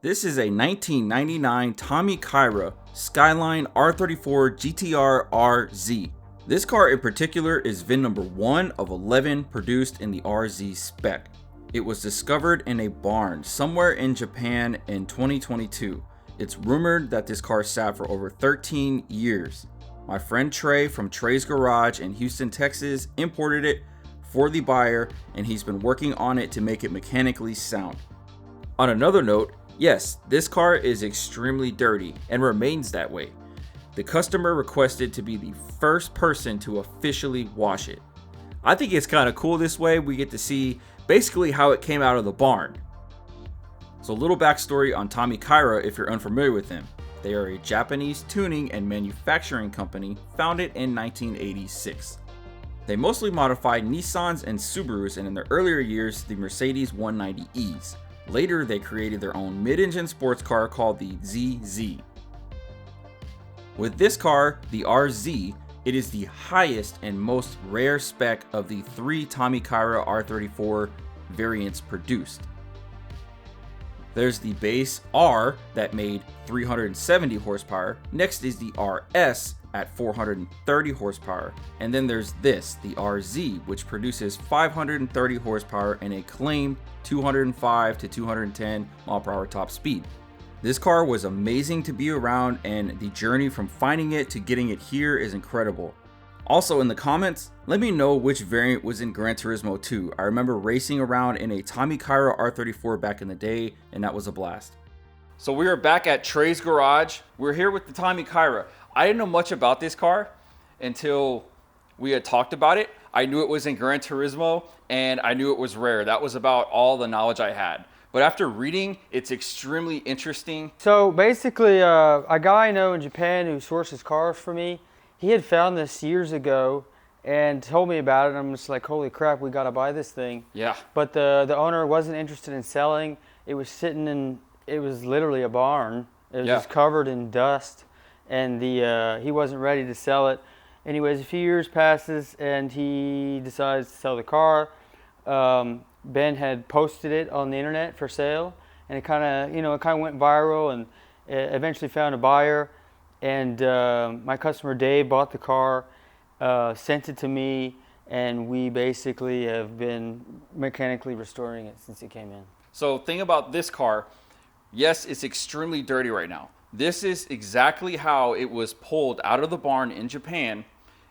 This is a 1999 Tommy Kaira Skyline R34 GTR RZ. This car in particular is VIN number 1 of 11 produced in the RZ spec. It was discovered in a barn somewhere in Japan in 2022. It's rumored that this car sat for over 13 years. My friend Trey from Trey's Garage in Houston, Texas imported it for the buyer, and he's been working on it to make it mechanically sound. On another note, yes, this car is extremely dirty and remains that way. The customer requested to be the first person to officially wash it. I think it's kind of cool this way. We get to see basically how it came out of the barn. So a little backstory on Tommy Kaira if you're unfamiliar with them. They are a Japanese tuning and manufacturing company founded in 1986. They mostly modified Nissans and Subarus, and in their earlier years, the Mercedes 190Es. Later, they created their own mid-engine sports car called the ZZ. With this car, the RZ, it is the highest and most rare spec of the 3 Tommy Kaira R34 variants produced. There's the base R that made 370 horsepower. Next is the RS at 430 horsepower. And then there's this, the RZ, which produces 530 horsepower and a claimed 205 to 210 mile per hour top speed. This car was amazing to be around, and the journey from finding it to getting it here is incredible. Also in the comments, let me know which variant was in Gran Turismo 2. I remember racing around in a Tommy Kaira R34 back in the day, and that was a blast. So we are back at Trey's Garage. We're here with the Tommy Kaira. I didn't know much about this car until we had talked about it. I knew it was in Gran Turismo, and I knew it was rare. That was about all the knowledge I had. But after reading, it's extremely interesting. So basically, a guy I know in Japan who sources cars for me, he had found this years ago and told me about it. And I'm just like, holy crap, we got to buy this thing. Yeah. But the owner wasn't interested in selling. It was sitting in, it was literally a barn. It was just covered in dust, and he wasn't ready to sell it. Anyways, a few years passes, and he decides to sell the car. Ben had posted it on the internet for sale, and it kind of went viral, and it eventually found a buyer. And my customer Dave bought the car, sent it to me, and we basically have been mechanically restoring it since it came in. So thing about this car, yes, it's extremely dirty right now. This is exactly how it was pulled out of the barn in Japan,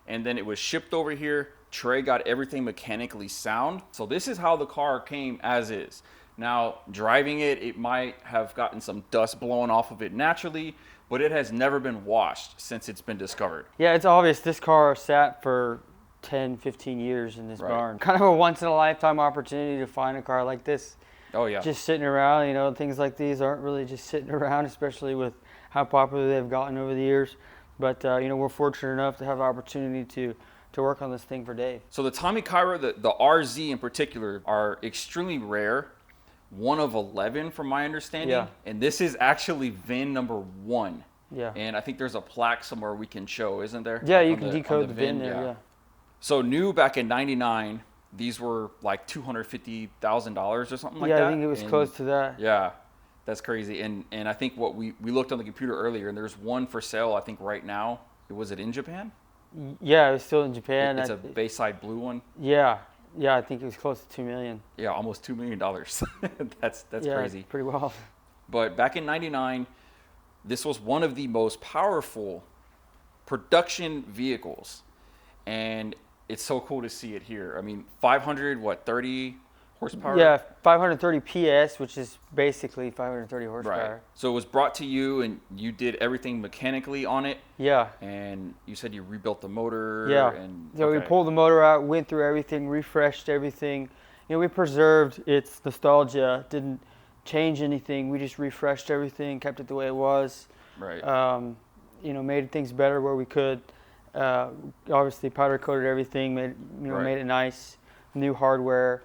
and then it was shipped over here. Trey got everything mechanically sound. So this is how the car came as is. Now, driving it, it might have gotten some dust blowing off of it naturally, but it has never been washed since it's been discovered. Yeah, it's obvious this car sat for 10, 15 years in this barn. Kind of a once-in-a-lifetime opportunity to find a car like this. Oh, yeah. Just sitting around, things like these aren't really just sitting around, especially with how popular they've gotten over the years. But, we're fortunate enough to have the opportunity to work on this thing for Dave. So the Tommy Kaira, the RZ in particular, are extremely rare. 1 of 11 from my understanding. Yeah. And this is actually VIN number 1. Yeah. And I think there's a plaque somewhere we can show, isn't there? Yeah, you can decode the VIN there, yeah. So new back in 99, these were like $250,000 or something like that. Yeah, I think it was close to that. Yeah, that's crazy. And I think what we looked on the computer earlier, and there's one for sale, I think right now. Was it in Japan? Yeah, it was still in Japan. It's a Bayside blue one. Yeah, I think it was close to $2 million. Yeah, almost $2 million. That's crazy. Pretty wild. But back in 99, this was one of the most powerful production vehicles, and it's so cool to see it here. I mean, 30 horsepower? Yeah, 530 PS, which is basically 530 horsepower. Right. So it was brought to you, and you did everything mechanically on it. Yeah. And you said you rebuilt the motor. Yeah. So we pulled the motor out, went through everything, refreshed everything. We preserved its nostalgia, didn't change anything. We just refreshed everything, kept it the way it was. Right. Made things better where we could. Obviously powder coated everything, made it nice, new hardware.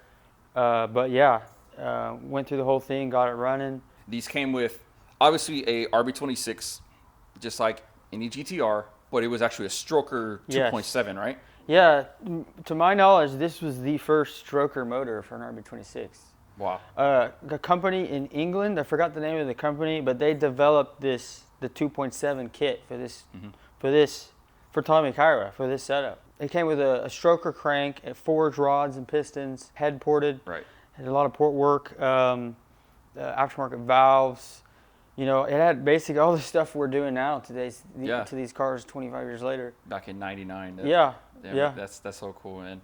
Went through the whole thing, got it running. These came with, obviously, a RB26, just like any GTR, but it was actually a stroker 2.7, right? Yeah, to my knowledge, this was the first stroker motor for an RB26. Wow. A company in England, I forgot the name of the company, but they developed the 2.7 kit for Tommy Kaira, for this setup. It came with a stroker crank, forged rods and pistons, head ported. Right. Had a lot of port work, aftermarket valves. You know, it had basically all the stuff we're doing now to these cars 25 years later. Back in '99. Yeah. That's so cool, man.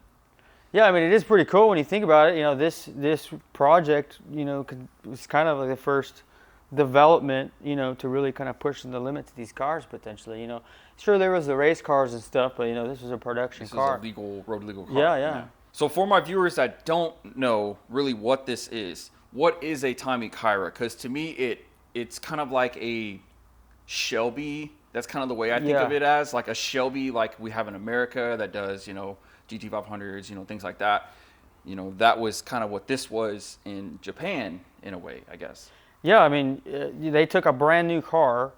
Yeah, I mean, it is pretty cool when you think about it. You know, this project, you know, was kind of like the first development, you know, to really kind of push the limit to these cars potentially. You know, sure there was the race cars and stuff, but you know, this was a production car. This is a road legal car. Yeah. So for my viewers that don't know really what this is, what is a Tommy Kaira? Because to me, it's kind of like a Shelby. That's kind of the way I think of it as, like a Shelby, like we have in America that does, you know, GT500s, you know, things like that. You know, that was kind of what this was in Japan in a way, I guess. Yeah, I mean, they took a brand new car,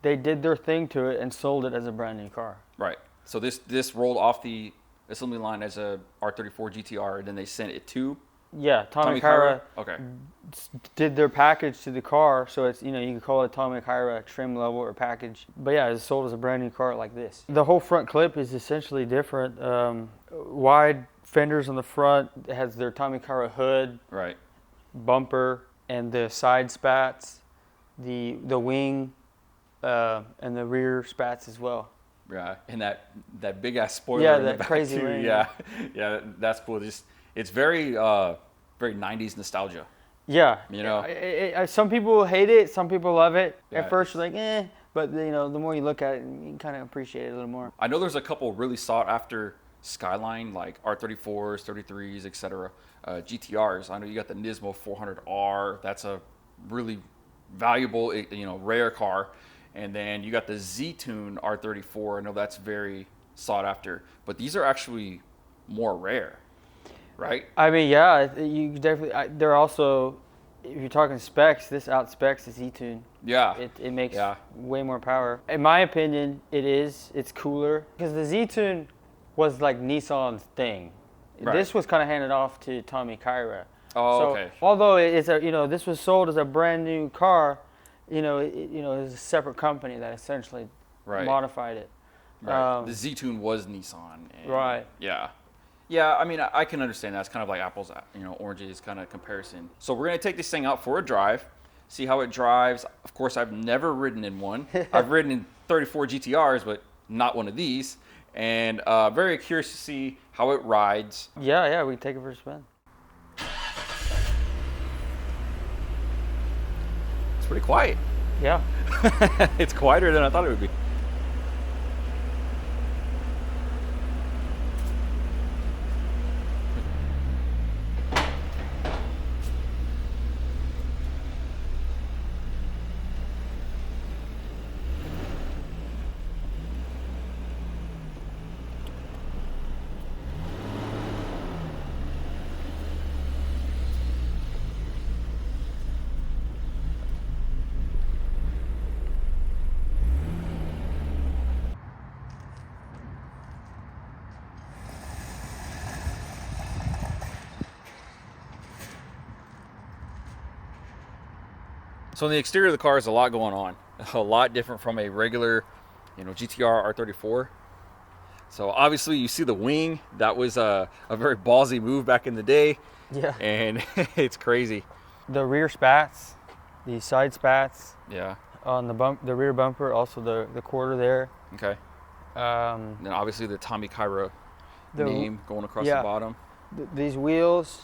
they did their thing to it, and sold it as a brand new car. Right. So this rolled off the assembly line as a R34 GTR, and then they sent it to. Yeah, Tommy Kaira okay. did their package to the car, so it's, you know, you can call it Tommy Kaira trim level or package. But yeah, it's sold as a brand new car like this. The whole front clip is essentially different. Wide fenders on the front. It has their Tommy Kaira hood, right, bumper, and the side spats, the wing, and the rear spats as well. Yeah, and that big ass spoiler. Yeah, in that the back crazy too. ring. Yeah, that's cool. It's very 90s nostalgia. Yeah, you know, some people hate it, some people love it. Yeah, At first, you're like, eh, but you know, the more you look at it, you can kind of appreciate it a little more. I know there's a couple really sought after Skyline, like R34s, 33s, etc. GTRs. I know you got the Nismo 400R. That's a really valuable, you know, rare car. And then you got the Z-Tune R34. I know that's very sought after. But these are actually more rare, right? I mean, yeah, you definitely. They're also, if you're talking specs, this outspecs the Z-Tune. Yeah. It makes way more power. In my opinion, it's cooler. Because the Z-Tune was like Nissan's thing. Right. This was kind of handed off to Tommy Kaira. Oh, so, okay. Although it's a, you know, this was sold as a brand new car, you know, it was a separate company that essentially modified it. Right. The Z-Tune was Nissan. Right. Yeah. Yeah, I mean, I can understand that. It's kind of like apples, you know, oranges kind of comparison. So we're going to take this thing out for a drive, see how it drives. Of course, I've never ridden in one. I've ridden in 34 GTRs, but not one of these. And very curious to see how it rides. Yeah, we can take it for a spin. It's pretty quiet. Yeah. It's quieter than I thought it would be. So in the exterior of the car is a lot going on. A lot different from a regular, you know, GTR R34. So obviously you see the wing. That was a very ballsy move back in the day. Yeah. And it's crazy. The rear spats, the side spats. Yeah. On the rear bumper, also the quarter there. Okay. And then obviously the Tommy Kaira name going across the bottom. These wheels,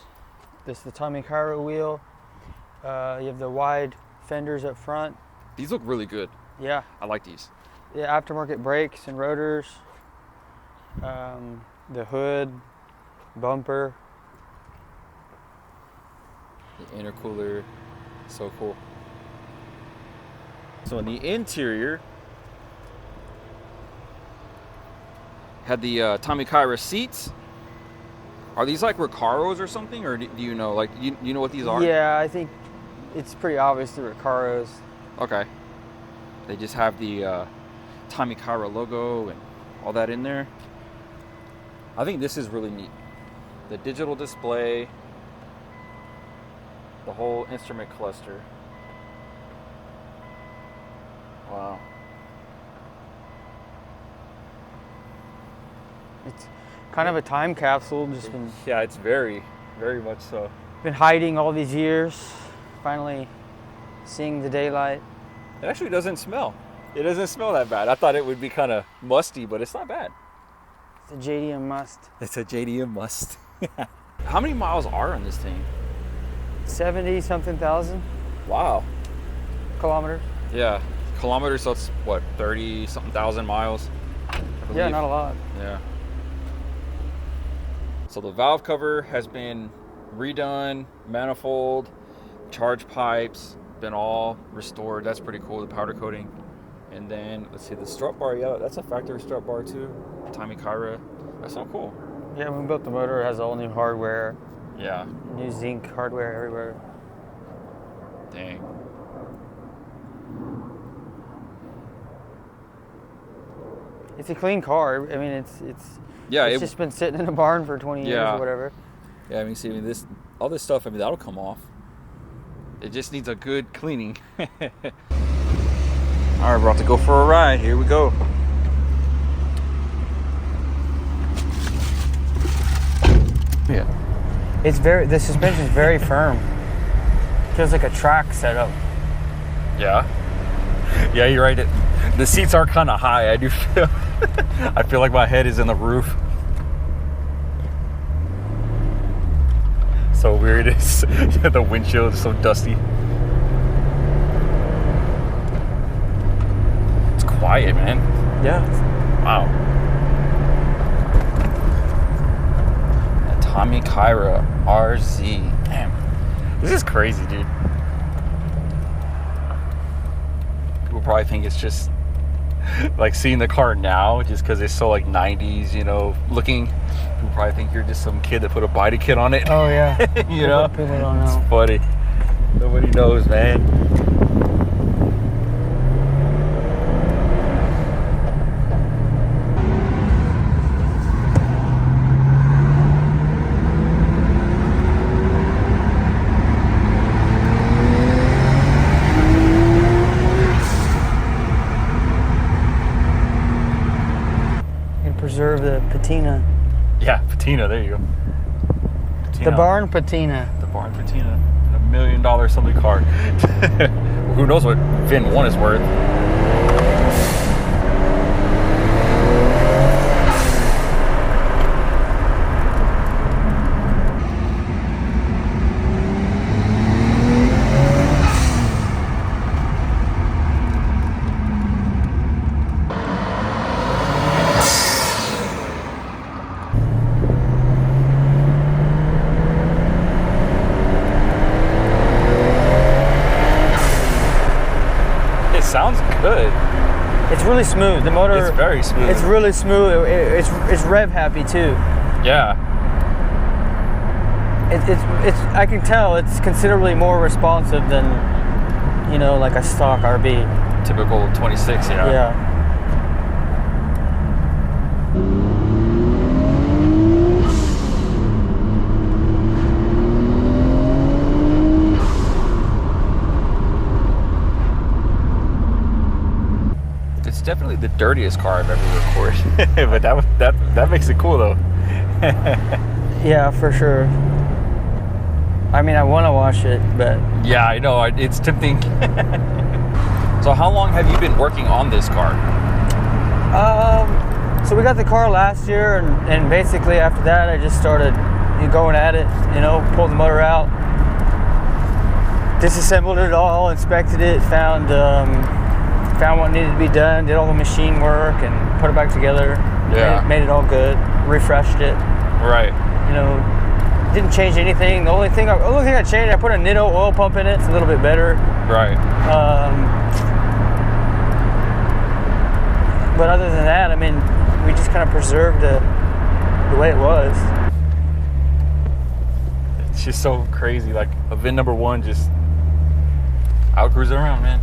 this is the Tommy Kaira wheel. You have the wide fenders up front. These look really good. Yeah. I like these. Yeah, aftermarket brakes and rotors. The hood, bumper. The intercooler, so cool. So in the interior, had the Tommy Kaira seats. Are these like Recaros or something, or do you know, like, you know what these are? Yeah, I think it's pretty obvious the Recaros. Okay. They just have the Tommy Kaira logo and all that in there. I think this is really neat. The digital display. the whole instrument cluster. Wow. It's kind of a time capsule. Just been, yeah, it's very, very much so. Been hiding all these years. Finally seeing the daylight. It actually doesn't smell. It doesn't smell that bad. I thought it would be kind of musty, but it's not bad. It's a JDM must. It's a JDM must. How many miles are on this thing? 70-something thousand. Wow. Kilometers. Yeah. Kilometers, so it's what, 30-something thousand miles? Yeah, not a lot. Yeah. So the valve cover has been redone, manifold, charge pipes, been all restored. That's pretty cool, the powder coating. And then, let's see, the strut bar, yeah, that's a factory strut bar too. Tommy Kaira, that's so cool. Yeah, when we built the motor, it has all new hardware. Yeah. New zinc hardware everywhere. Dang. It's a clean car. I mean, it's just been sitting in a barn for 20 years or whatever. Yeah, I mean, see, all this stuff, I mean, that'll come off. It just needs a good cleaning. All right, we're about to go for a ride. Here we go. Yeah. The suspension's very firm. Feels like a track setup. Yeah. Yeah, you're right. The seats are kind of high. I do feel. I feel like my head is in the roof. So weird. It's the windshield is so dusty. It's quiet, man. Yeah. Wow. A Tommy Kaira RZ. Damn. This is crazy, dude. People probably think it's just like seeing the car now just because it's so like 90s, you know, looking. People probably think you're just some kid that put a body kit on it. Oh yeah. You know? People don't know. It's funny. Nobody knows, man. Preserve the patina. Yeah, patina, there you go. Patina. The barn patina. The barn patina. $1 million something car. Who knows what VIN 1 is worth. Sounds good. It's really smooth. The motor. It's very smooth. It's really smooth. It's rev happy too. Yeah. It's. I can tell it's considerably more responsive than, you know, like a stock RB. Typical 26. Yeah. Yeah. It's definitely the dirtiest car I've ever recorded, but that makes it cool though. Yeah, for sure. I mean, I want to wash it, but yeah, I know it's tempting. So, how long have you been working on this car? So we got the car last year, and basically after that, I just started going at it. You know, pulled the motor out, disassembled it all, inspected it, found what needed to be done, did all the machine work, and put it back together. Yeah. Made it all good, refreshed it. Right. You know, didn't change anything. The only thing I changed, I put a Nitto oil pump in it. It's a little bit better. Right. But other than that, I mean, we just kind of preserved the way it was. It's just so crazy. Like a VIN number 1 just out cruising around, man.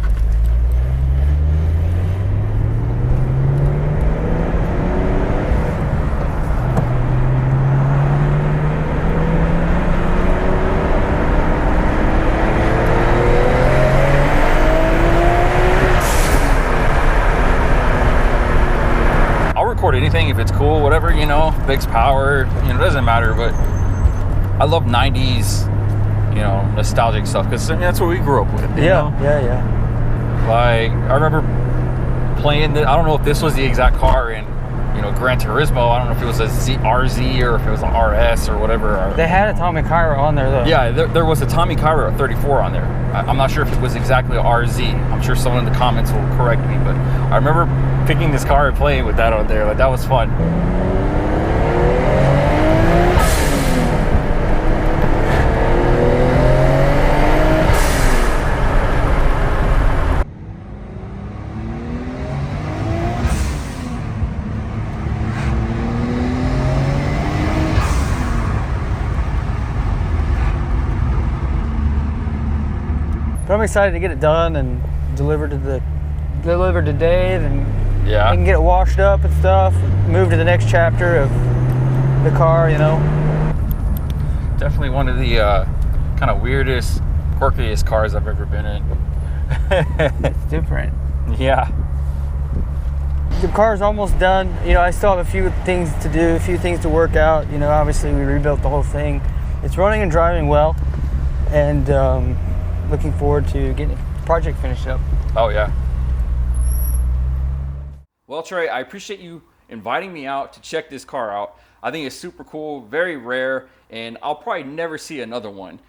thing, if it's cool, whatever, you know, big's power, you know, it doesn't matter. But I love 90s, you know, nostalgic stuff, because that's what we grew up with. Yeah, know? yeah. Like, I remember playing, I don't know if this was the exact car in, you know, Gran Turismo. I don't know if it was a RZ or if it was an RS or whatever. They had a Tommy Kaira on there, though. Yeah, there was a Tommy Kaira 34 on there. I'm not sure if it was exactly a RZ. I'm sure someone in the comments will correct me, but I remember picking this car and playing with that on there. Like, that was fun. But I'm excited to get it done and delivered to Dave, and yeah, I can get it washed up and stuff, move to the next chapter of the car, you know. Definitely one of the kind of weirdest, quirkiest cars I've ever been in. It's different. Yeah. The car's almost done. You know, I still have a few things to do, a few things to work out. You know, obviously we rebuilt the whole thing. It's running and driving well, and looking forward to getting the project finished up. Oh, yeah. Well, Trey, I appreciate you inviting me out to check this car out. I think it's super cool, very rare, and I'll probably never see another one.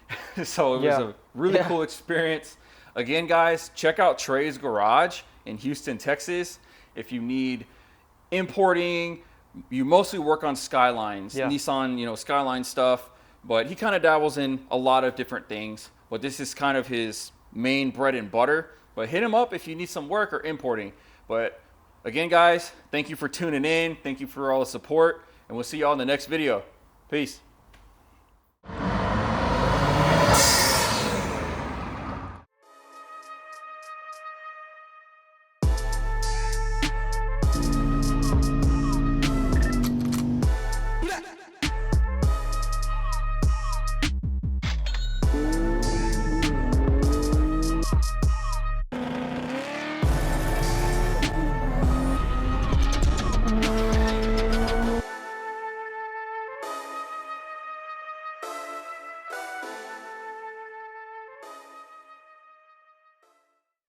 So it was a really cool experience. Again, guys, check out Trey's Garage in Houston, Texas. If you need importing, you mostly work on Skylines, Nissan, you know, Skyline stuff, but he kind of dabbles in a lot of different things. But this is kind of his main bread and butter. But hit him up if you need some work or importing. But again, guys, thank you for tuning in. Thank you for all the support. And we'll see y'all in the next video. Peace.